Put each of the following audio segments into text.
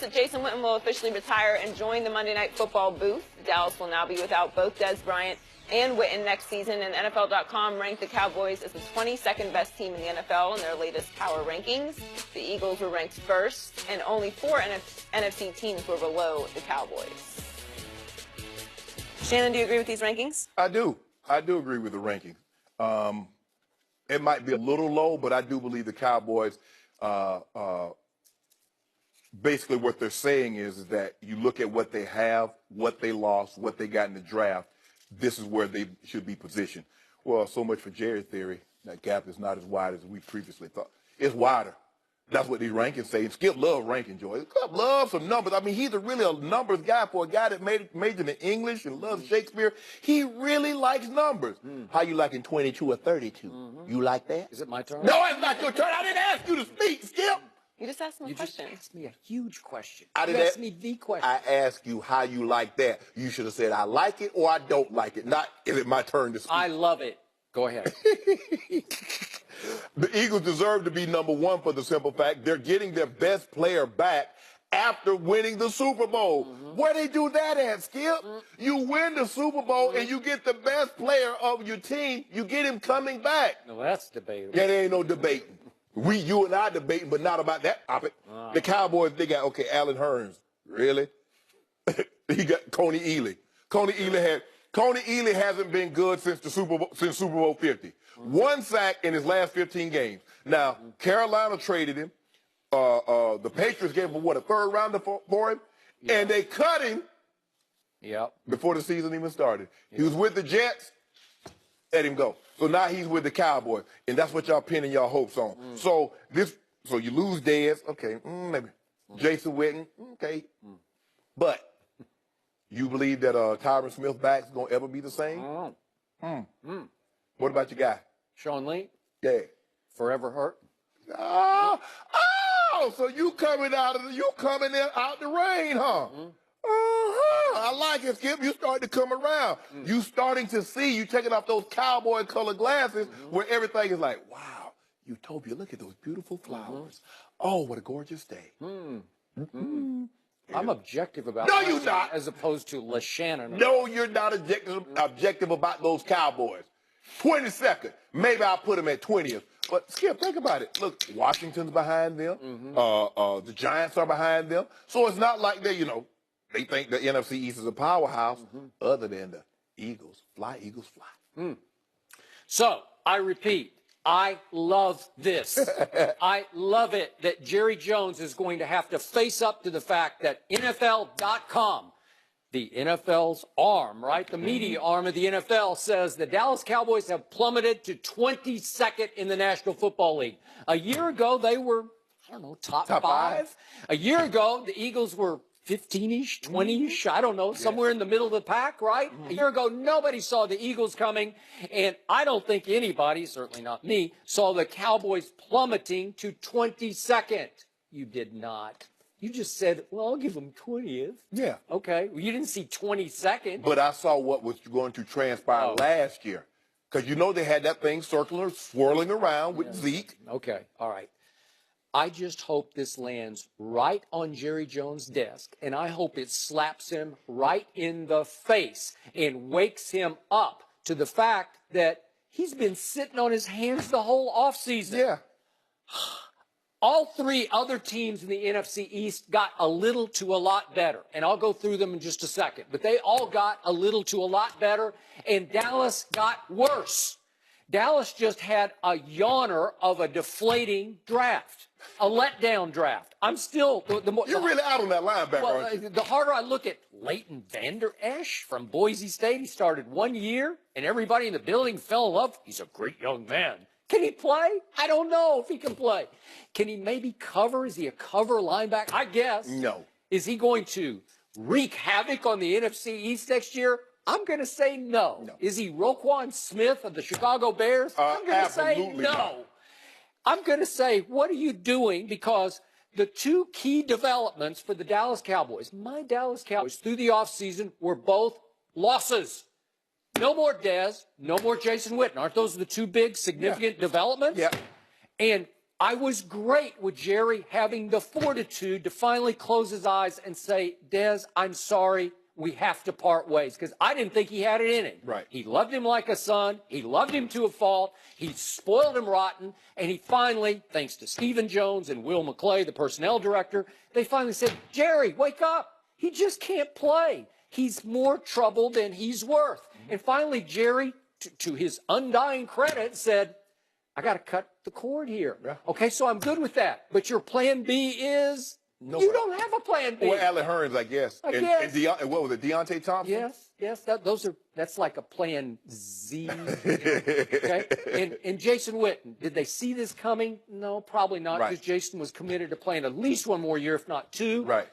reports that Jason Witten will officially retire and join the Monday Night Football booth. Dallas will now be without both Dez Bryant and Witten next season, and NFL.com ranked the Cowboys as the 22nd best team in the NFL in their latest power rankings. The Eagles were ranked first, and only 4 NFC teams were below the Cowboys. Shannon, do you agree with these rankings? I do. I do agree with the rankings. It might be a little low, but I do believe the Cowboys, basically what they're saying is that you look at what they have, what they lost, what they got in the draft, this is where they should be positioned. Well, so much for Jerry's theory. That gap is not as wide as we previously thought. It's wider. That's what these rankings say. And Skip loves ranking, Joy. Skip loves some numbers. I mean, he's really a numbers guy for a guy that majored in English and loves Shakespeare. He really likes numbers. How you liking 22 or 32? You like that? Is it my turn? No, it's not your turn. I didn't ask you to speak, Skip. You just asked me a question. You just asked me a huge question. You asked me the question. I asked you how you like that. You should have said, I like it or I don't like it. Not, is it my turn to speak? I love it. Go ahead. The Eagles deserve to be number one for the simple fact they're getting their best player back after winning the Super Bowl. Where they do that at, Skip? You win the Super Bowl and you get the best player of your team. You get him coming back. No, that's debatable. Yeah, there ain't no debating. You and I debating, but not about that topic. The Cowboys, they got, okay, Allen Hurns. Really? He got Coney Ealy. Coney Ealy hasn't been good since Super Bowl 50. One sack in his last 15 games. Now, Carolina traded him. The Patriots gave him, what, a third rounder for him? Yeah. And they cut him before the season even started. He was with the Jets, let him go. So now he's with the Cowboys, and that's what y'all pinning y'all hopes on. So you lose Dez, okay, maybe. Jason Witten, okay. But you believe that Tyron Smith's back is going to ever be the same? What about your guy? Sean Lee? Yeah. Forever hurt? So you coming out the rain, huh? I like it, Skip. You starting to come around. You starting to see, you taking off those cowboy color glasses where everything is like, wow, utopia, look at those beautiful flowers. Oh, what a gorgeous day. I'm objective about No, you're not. As opposed to LaShannon. No, you're not objective about those Cowboys. 22nd. Maybe I'll put them at 20th. But, Skip, think about it. Look, Washington's behind them. The Giants are behind them. So it's not like they think the NFC East is a powerhouse other than the Eagles. Fly, Eagles, fly. So, I repeat, I love this. I love it that Jerry Jones is going to have to face up to the fact that NFL.com, the NFL's arm, right? The media arm of the NFL says the Dallas Cowboys have plummeted to 22nd in the National Football League. A year ago, they were, I don't know, top five. A year ago, the Eagles were 15-ish, 20-ish, I don't know, somewhere in the middle of the pack, right? A year ago, nobody saw the Eagles coming, and I don't think anybody, certainly not me, saw the Cowboys plummeting to 22nd. You did not. You just said, well, I'll give them 20th. Yeah. Okay. Well, you didn't see 22nd. But I saw what was going to transpire last year. Because they had that thing swirling around with Zeke. Okay. All right. I just hope this lands right on Jerry Jones' desk, and I hope it slaps him right in the face and wakes him up to the fact that he's been sitting on his hands the whole offseason. Yeah. All 3 other teams in the NFC East got a little to a lot better, and I'll go through them in just a second. But they all got a little to a lot better, and Dallas got worse. Dallas just had a yawner of a deflating draft, a letdown draft. I'm still... You're really out on that linebacker, aren't you? The harder I look at Leighton Vander Esch from Boise State, he started 1 year, and everybody in the building fell in love. He's a great young man. Can he play? I don't know if he can play. Can he maybe cover? Is he a cover linebacker? I guess. No. Is he going to wreak havoc on the NFC East next year? I'm going to say no. Is he Roquan Smith of the Chicago Bears? I'm going to say no. Not. I'm going to say, what are you doing? Because the 2 key developments for the Dallas Cowboys, my Dallas Cowboys, through the offseason were both losses. No more Dez, no more Jason Witten. Aren't those the 2 big significant developments? Yeah. And I was great with Jerry having the fortitude to finally close his eyes and say, Dez, I'm sorry, we have to part ways. Because I didn't think he had it in him. Right. He loved him like a son. He loved him to a fault. He spoiled him rotten. And he finally, thanks to Stephen Jones and Will McClay, the personnel director, they finally said, Jerry, wake up. He just can't play. He's more trouble than he's worth. And finally, Jerry, to his undying credit, said, I got to cut the cord here. Yeah. Okay, so I'm good with that. But your plan B is you don't have a plan B. Or Allen Hurns, I guess. I guess. And what was it, Deontay Thompson? Yes. That's like a plan Z. Okay. And Jason Witten, did they see this coming? No, probably not, because Jason was committed to playing at least one more year, if not two. Right.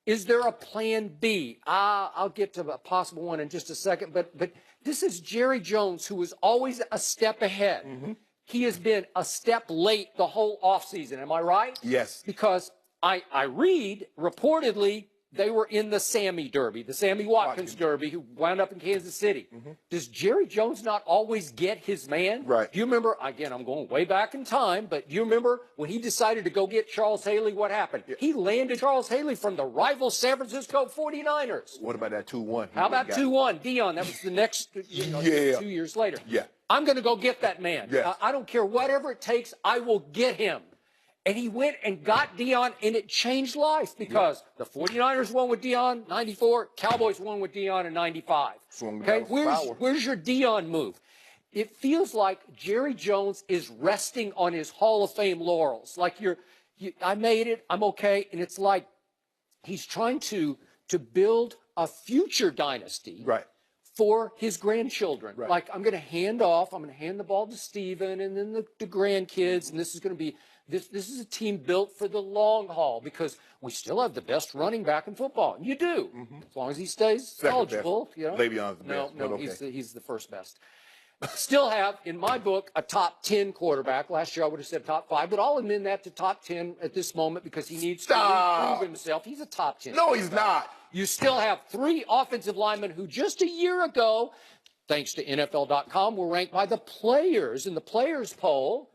Is there a plan B? I'll get to a possible one in just a second. But this is Jerry Jones, who was always a step ahead. Mm-hmm. He has been a step late the whole offseason. Am I right? Yes. Because I read, reportedly, they were in the Sammy Derby, the Sammy Watkins Derby, who wound up in Kansas City. Mm-hmm. Does Jerry Jones not always get his man? Right. Do you remember, again, I'm going way back in time, but do you remember when he decided to go get Charles Haley, what happened? Yeah. He landed Charles Haley from the rival San Francisco 49ers. What about that 2-1? How about 2-1? Dion, that was the next 2 years later. Yeah. I'm going to go get that man. Yes. I don't care whatever it takes. I will get him. And he went and got Dion, and it changed life because the 49ers won with Dion 94, Cowboys won with Dion in 95. Okay, where's your Dion move? It feels like Jerry Jones is resting on his Hall of Fame laurels. Like I made it, I'm okay, and it's like he's trying to build a future dynasty. Right. For his grandchildren. Right. Like, I'm going to hand the ball to Steven and then the grandkids, and this is going to be, this is a team built for the long haul because we still have the best running back in football. And you do, as long as he stays eligible. You know? Le'Veon's the best. No, okay. he's the first best. Still have, in my book, a top 10 quarterback. Last year I would have said top 5, but I'll amend that to top 10 at this moment because he needs to improve himself. He's a top 10. No, he's not. You still have 3 offensive linemen who just a year ago, thanks to NFL.com, were ranked by the players in the players poll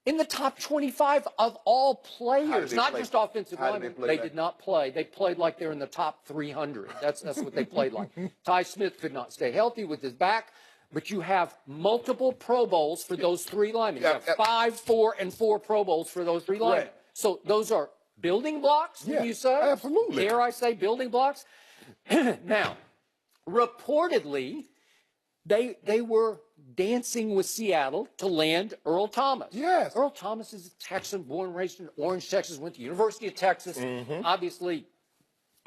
in the top 25 of all players, not just offensive linemen. They did not play. They played like they're in the top 300. That's what they played like. Ty Smith could not stay healthy with his back. But you have multiple Pro Bowls for those 3 linemen. You have 5, 4, and 4 Pro Bowls for those 3 linemen. So those are building blocks, would you say? Absolutely. Dare I say building blocks? Now, reportedly, they were dancing with Seattle to land Earl Thomas. Yes. Earl Thomas is a Texan, born and raised in Orange, Texas, went to the University of Texas, obviously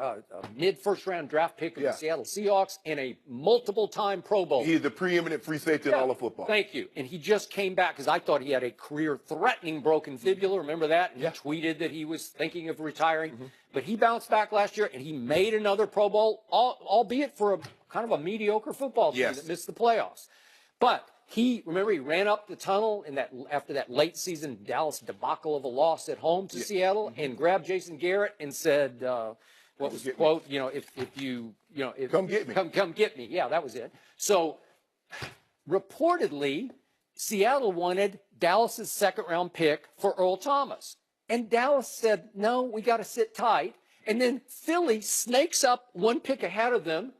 a mid-first-round draft pick of the Seattle Seahawks and a multiple-time Pro Bowl. He's the preeminent free safety in all of football. Thank you. And he just came back because I thought he had a career-threatening broken fibula. Remember that? And he tweeted that he was thinking of retiring. But he bounced back last year, and he made another Pro Bowl, albeit for a kind of a mediocre football team that missed the playoffs. But he ran up the tunnel after that late season Dallas debacle of a loss at home to Seattle and grabbed Jason Garrett and said, what was the quote? Come get me. Come get me. Yeah, that was it. So reportedly, Seattle wanted Dallas's second-round pick for Earl Thomas. And Dallas said, no, we got to sit tight. And then Philly snakes up 1 pick ahead of them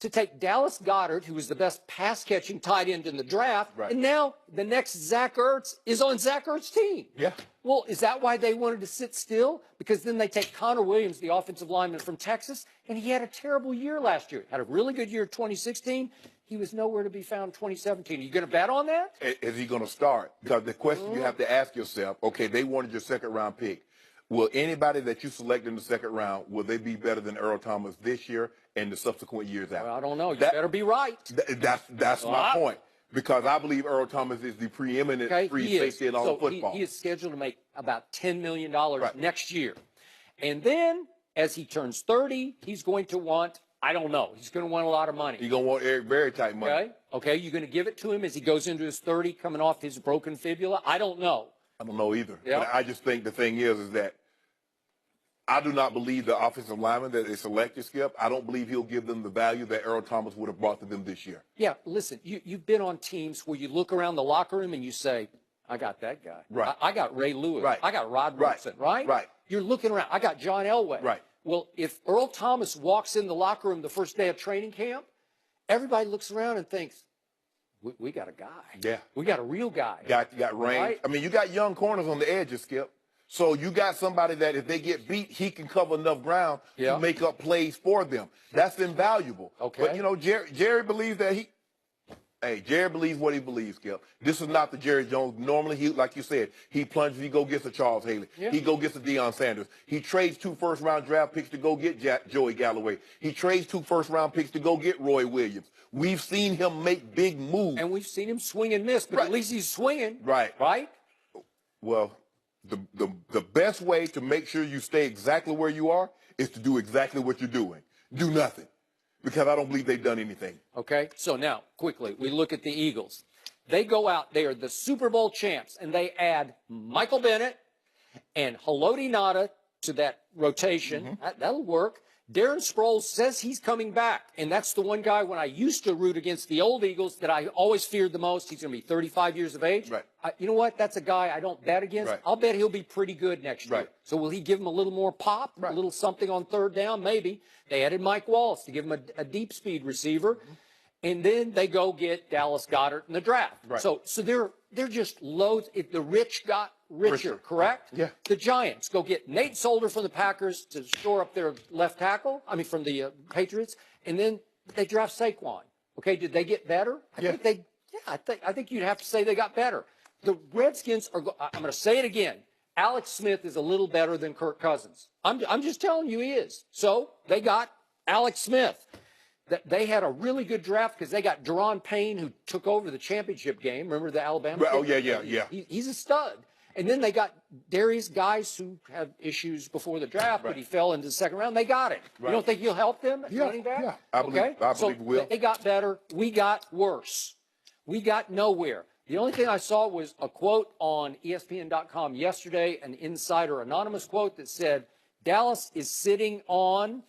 to take Dallas Goedert, who was the best pass-catching tight end in the draft. Right. And now the next Zach Ertz is on Zach Ertz's team. Yeah. Well, is that why they wanted to sit still? Because then they take Connor Williams, the offensive lineman from Texas, and he had a terrible year last year. Had a really good year in 2016. He was nowhere to be found in 2017. Are you going to bet on that? Is he going to start? Because the question you have to ask yourself, okay, they wanted your second-round pick. Will anybody that you select in the second round, will they be better than Earl Thomas this year and the subsequent years after? Well, I don't know. You better be right. That's my point. Because I believe Earl Thomas is the preeminent free safety in all of football. He is scheduled to make about $10 million next year. And then, as he turns 30, he's going to want, I don't know, he's going to want a lot of money. He's going to want Eric Berry type money. Okay, you're going to give it to him as he goes into his 30, coming off his broken fibula? I don't know. I don't know either. But I just think the thing is that I do not believe the offensive lineman that they selected, Skip. I don't believe he'll give them the value that Earl Thomas would have brought to them this year. Yeah, listen, you've been on teams where you look around the locker room and you say, I got that guy. Right. I got Ray Lewis. Right. I got Rod Right. Woodson, right? Right. You're looking around. I got John Elway. Right. Well, if Earl Thomas walks in the locker room the first day of training camp, everybody looks around and thinks, we got a guy. Yeah. We got a real guy. Got range. Right? I mean, you got young corners on the edges, Skip. So you got somebody that if they get beat, he can cover enough ground Yeah. to make up plays for them. That's invaluable. Okay. But, you know, Jerry believes that Jerry believes what he believes, Skip. This is not the Jerry Jones. Normally, he, like you said, he plunges, he go gets a Charles Haley. Yeah. He go gets a Deion Sanders. He trades 2 first-round draft picks to go get Joey Galloway. He trades 2 first-round picks to go get Roy Williams. We've seen him make big moves. And we've seen him swing and miss, but Right. at least he's swinging. Right. Right? Well, the best way to make sure you stay exactly where you are is to do exactly what you're doing. Do nothing. Because I don't believe they've done anything. Okay, so now, quickly, we look at the Eagles. They go out, they are the Super Bowl champs, and they add Michael Bennett and Haloti Ngata to that rotation. That'll work. Darren Sproles says he's coming back, and that's the one guy when I used to root against the old Eagles that I always feared the most. He's going to be 35 years of age. Right. You know what? That's a guy I don't bet against. Right. I'll bet he'll be pretty good next year. Right. So will he give him a little more pop, a little something on third down? Maybe. They added Mike Wallace to give him a deep speed receiver. And then they go get Dallas Goedert in the draft. Right. So they're just loads. If the rich got richer, correct? Yeah. The Giants go get Nate Solder from the Packers to shore up their left tackle. I mean, from the Patriots, and then they draft Saquon. Okay, did they get better? I think you'd have to say they got better. The Redskins are. I'm going to say it again. Alex Smith is a little better than Kirk Cousins. I'm just telling you he is. So they got Alex Smith. They had a really good draft because they got Deron Payne, who took over the championship game. Remember the Alabama kid? Oh, yeah. He's a stud. And then they got Darius Guice, who had issues before the draft, but he fell into the second round. They got him. Right. You don't think you'll help them at running back? Yeah, I believe we will. They got better. We got worse. We got nowhere. The only thing I saw was a quote on ESPN.com yesterday, an insider anonymous quote that said, Dallas is sitting on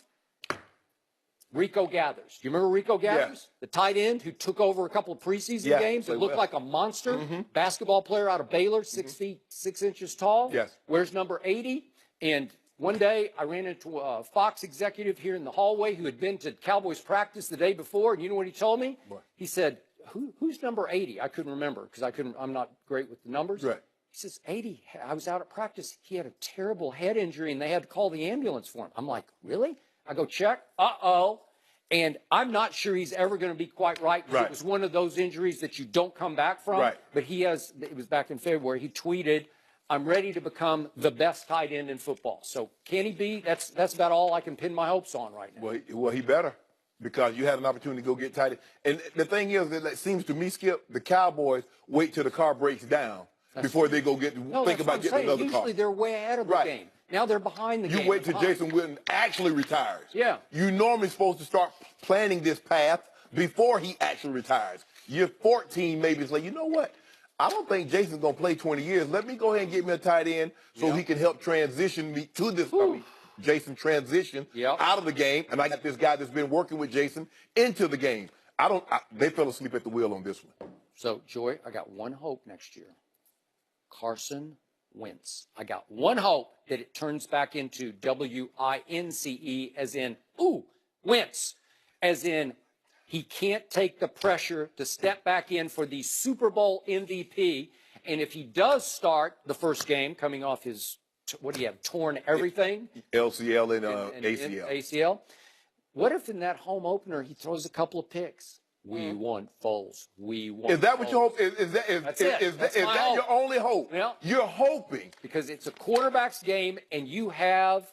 Rico Gathers. Do you remember Rico Gathers? The tight end who took over a couple of preseason games and looked like a monster. Basketball player out of Baylor, 6 feet, 6 inches tall. Yes. Wears number 80. And one day I ran into a Fox executive here in the hallway who had been to Cowboys practice the day before. And you know what he told me? What? He said, who's number 80? I couldn't remember because I'm not great with the numbers. Right. He says, 80. I was out at practice. He had a terrible head injury and they had to call the ambulance for him. I'm like, really? I go check. Uh-oh. And I'm not sure he's ever going to be quite right. It was one of those injuries that you don't come back from. Right. But it was back in February. He tweeted, I'm ready to become the best tight end in football. So can he be? That's about all I can pin my hopes on right now. Well, he better. Because you had an opportunity to go get tight end. And the thing is, it seems to me, Skip, the Cowboys wait till the car breaks down before they go think about getting another car. Usually they're way ahead of the game. Now they're behind the game. You wait till Jason Witten actually retires. Yeah. You're normally supposed to start planning this path before he actually retires. You're 14, maybe it's like, you know what? I don't think Jason's going to play 20 years. Let me go ahead and get me a tight end so he can help transition me to this. Jason transition out of the game, and I got this guy that's been working with Jason into the game. They fell asleep at the wheel on this one. So, Joy, I got one hope next year. Carson Wentz. I got one hope that it turns back into W-I-N-C-E, as in, Wentz, as in he can't take the pressure to step back in for the Super Bowl MVP. And if he does start the first game coming off his, what do you have, torn everything? LCL and ACL. ACL. What if in that home opener he throws a couple of picks? We want Foles. We want. Is that Foles. what you hope? Is that your only hope? Yeah. You're hoping because it's a quarterback's game, and you have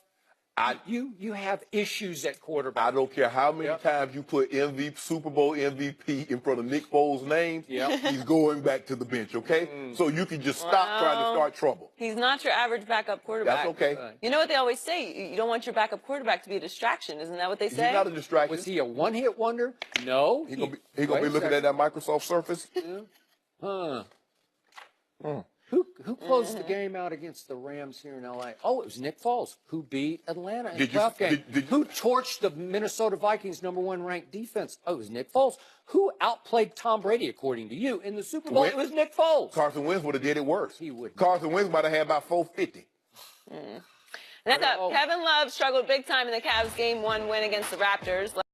you have issues at quarterback. I don't care how many times you put Super Bowl MVP in front of Nick Foles' name. He's going back to the bench. Okay, so you can just stop trying to start trouble. He's not your average backup quarterback. That's okay. You know what they always say? You don't want your backup quarterback to be a distraction. Isn't that what they say? He's not a distraction. Was he a one-hit wonder? No. He's gonna be looking at that Microsoft Surface. Who closed the game out against the Rams here in L.A.? Oh, it was Nick Foles, who beat Atlanta in the playoff game. Who torched the Minnesota Vikings' #1 ranked defense? Oh, it was Nick Foles. Who outplayed Tom Brady, according to you, in the Super Bowl? It was Nick Foles. Carson Wentz would have did it worse. He would. Carson Wentz might have had about 450. Next up, Kevin Love struggled big time in the Cavs' Game 1 win against the Raptors.